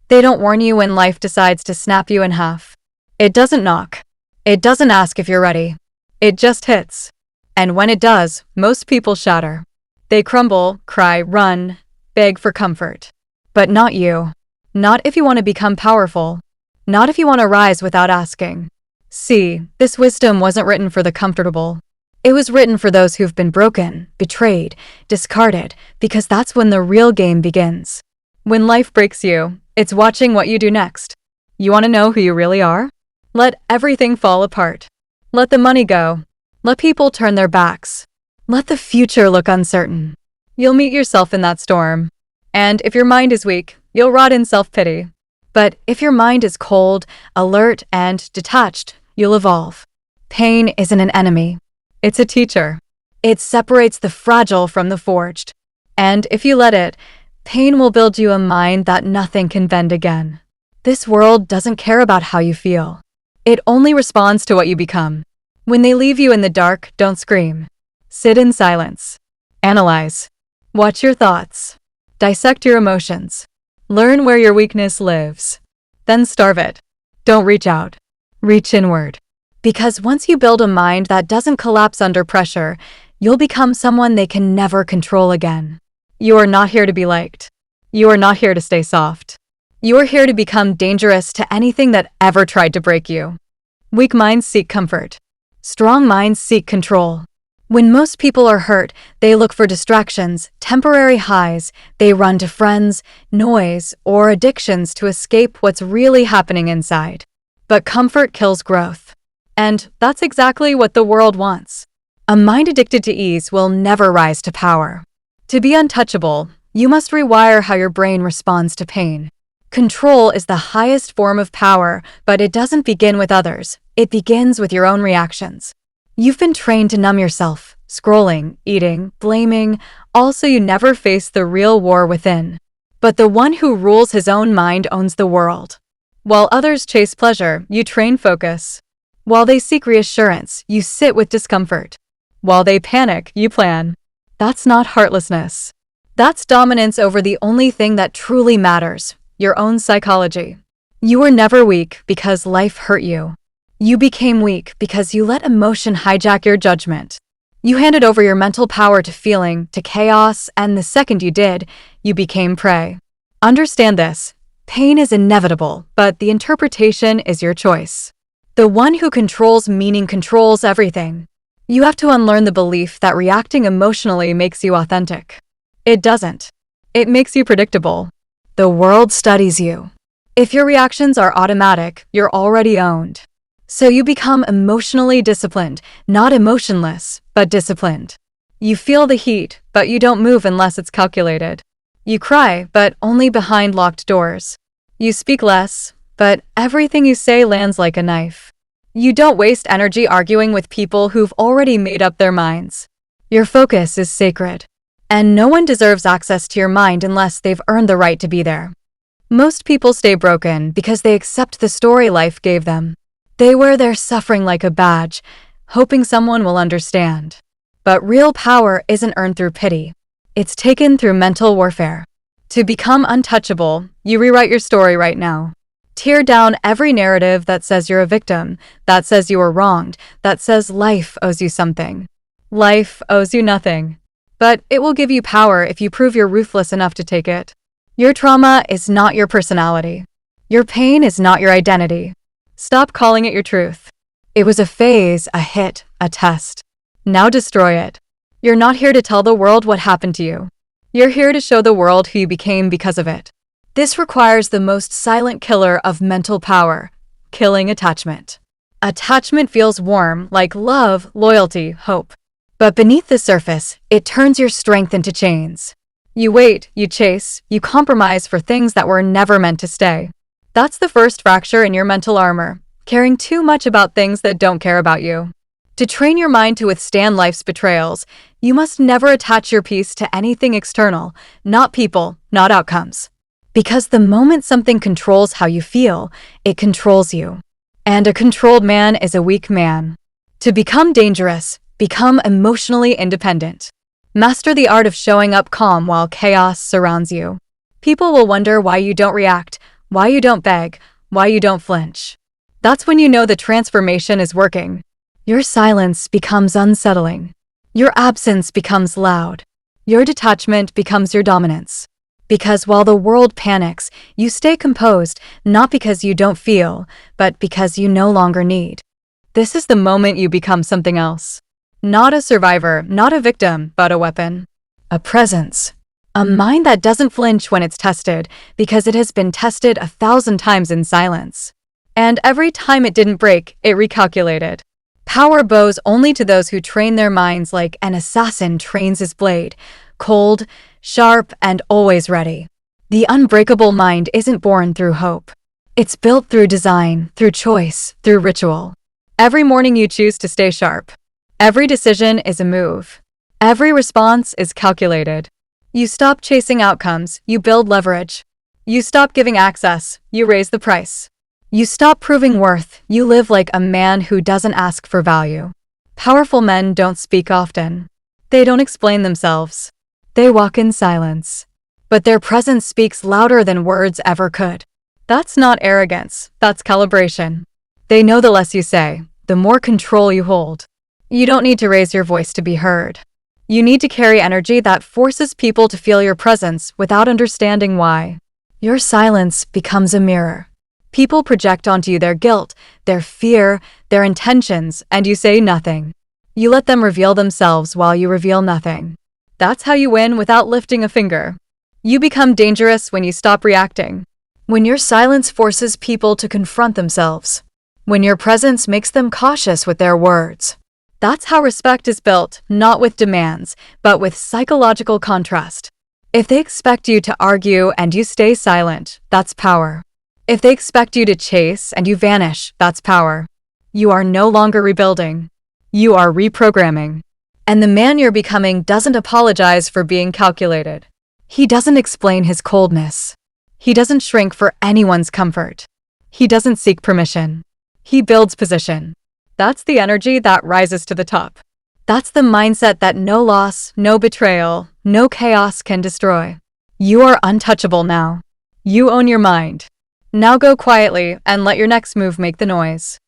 They don't warn you when life decides to snap you in half. It doesn't knock. It doesn't ask if you're ready. It just hits. And when it does, most people shatter. They crumble, cry, run, beg for comfort. But not you. Not if you want to become powerful. Not if you want to rise without asking. See, this wisdom wasn't written for the comfortable. It was written for those who've been broken, betrayed, discarded, because that's when the real game begins. When life breaks you, it's watching what you do next. You want to know who you really are? Let everything fall apart. Let the money go. Let people turn their backs. Let the future look uncertain. You'll meet yourself in that storm. And if your mind is weak, you'll rot in self-pity. But if your mind is cold, alert, and detached, you'll evolve. Pain isn't an enemy. It's a teacher. It separates the fragile from the forged. And if you let it, pain will build you a mind that nothing can bend again. This world doesn't care about how you feel. It only responds to what you become. When they leave you in the dark, don't scream. Sit in silence. Analyze. Watch your thoughts. Dissect your emotions. Learn where your weakness lives. Then starve it. Don't reach out. Reach inward. Because once you build a mind that doesn't collapse under pressure, you'll become someone they can never control again. You are not here to be liked. You are not here to stay soft. You are here to become dangerous to anything that ever tried to break you. Weak minds seek comfort. Strong minds seek control. When most people are hurt, they look for distractions, temporary highs. They run to friends, noise, or addictions to escape what's really happening inside. But comfort kills growth. And that's exactly what the world wants. A mind addicted to ease will never rise to power. To be untouchable, you must rewire how your brain responds to pain. Control is the highest form of power, but it doesn't begin with others. It begins with your own reactions. You've been trained to numb yourself, scrolling, eating, blaming, all so you never face the real war within. But the one who rules his own mind owns the world. While others chase pleasure, you train focus. While they seek reassurance, you sit with discomfort. While they panic, you plan. That's not heartlessness. That's dominance over the only thing that truly matters, your own psychology. You were never weak because life hurt you. You became weak because you let emotion hijack your judgment. You handed over your mental power to feeling, to chaos, and the second you did, you became prey. Understand this. Pain is inevitable, but the interpretation is your choice. The one who controls meaning controls everything. You have to unlearn the belief that reacting emotionally makes you authentic. It doesn't. It makes you predictable. The world studies you. If your reactions are automatic, you're already owned. So you become emotionally disciplined, not emotionless, but disciplined. You feel the heat, but you don't move unless it's calculated. You cry, but only behind locked doors. You speak less, but everything you say lands like a knife. You don't waste energy arguing with people who've already made up their minds. Your focus is sacred. And no one deserves access to your mind unless they've earned the right to be there. Most people stay broken because they accept the story life gave them. They wear their suffering like a badge, hoping someone will understand. But real power isn't earned through pity. It's taken through mental warfare. To become untouchable, you rewrite your story right now. Tear down every narrative that says you're a victim, that says you were wronged, that says life owes you something. Life owes you nothing. But it will give you power if you prove you're ruthless enough to take it. Your trauma is not your personality. Your pain is not your identity. Stop calling it your truth. It was a phase, a hit, a test. Now destroy it. You're not here to tell the world what happened to you. You're here to show the world who you became because of it. This requires the most silent killer of mental power, killing attachment. Attachment feels warm, like love, loyalty, hope. But beneath the surface, it turns your strength into chains. You wait, you chase, you compromise for things that were never meant to stay. That's the first fracture in your mental armor, caring too much about things that don't care about you. To train your mind to withstand life's betrayals, you must never attach your peace to anything external, not people, not outcomes. Because the moment something controls how you feel, it controls you. And a controlled man is a weak man. To become dangerous, become emotionally independent. Master the art of showing up calm while chaos surrounds you. People will wonder why you don't react, why you don't beg, why you don't flinch. That's when you know the transformation is working. Your silence becomes unsettling. Your absence becomes loud. Your detachment becomes your dominance. Because while the world panics, you stay composed, not because you don't feel, but because you no longer need. This is the moment you become something else. Not a survivor, not a victim, but a weapon. A presence. A mind that doesn't flinch when it's tested, because it has been tested 1,000 times in silence. And every time it didn't break, it recalculated. Power bows only to those who train their minds like an assassin trains his blade, cold, sharp, and always ready. The unbreakable mind isn't born through hope. It's built through design, through choice, through ritual. Every morning you choose to stay sharp. Every decision is a move. Every response is calculated. You stop chasing outcomes, you build leverage. You stop giving access, you raise the price. You stop proving worth, you live like a man who doesn't ask for value. Powerful men don't speak often. They don't explain themselves. They walk in silence. But their presence speaks louder than words ever could. That's not arrogance, that's calibration. They know the less you say, the more control you hold. You don't need to raise your voice to be heard. You need to carry energy that forces people to feel your presence without understanding why. Your silence becomes a mirror. People project onto you their guilt, their fear, their intentions, and you say nothing. You let them reveal themselves while you reveal nothing. That's how you win without lifting a finger. You become dangerous when you stop reacting. When your silence forces people to confront themselves. When your presence makes them cautious with their words. That's how respect is built, not with demands, but with psychological contrast. If they expect you to argue and you stay silent, that's power. If they expect you to chase and you vanish, that's power. You are no longer rebuilding. You are reprogramming. And the man you're becoming doesn't apologize for being calculated. He doesn't explain his coldness. He doesn't shrink for anyone's comfort. He doesn't seek permission. He builds position. That's the energy that rises to the top. That's the mindset that no loss, no betrayal, no chaos can destroy. You are untouchable now. You own your mind. Now go quietly and let your next move make the noise.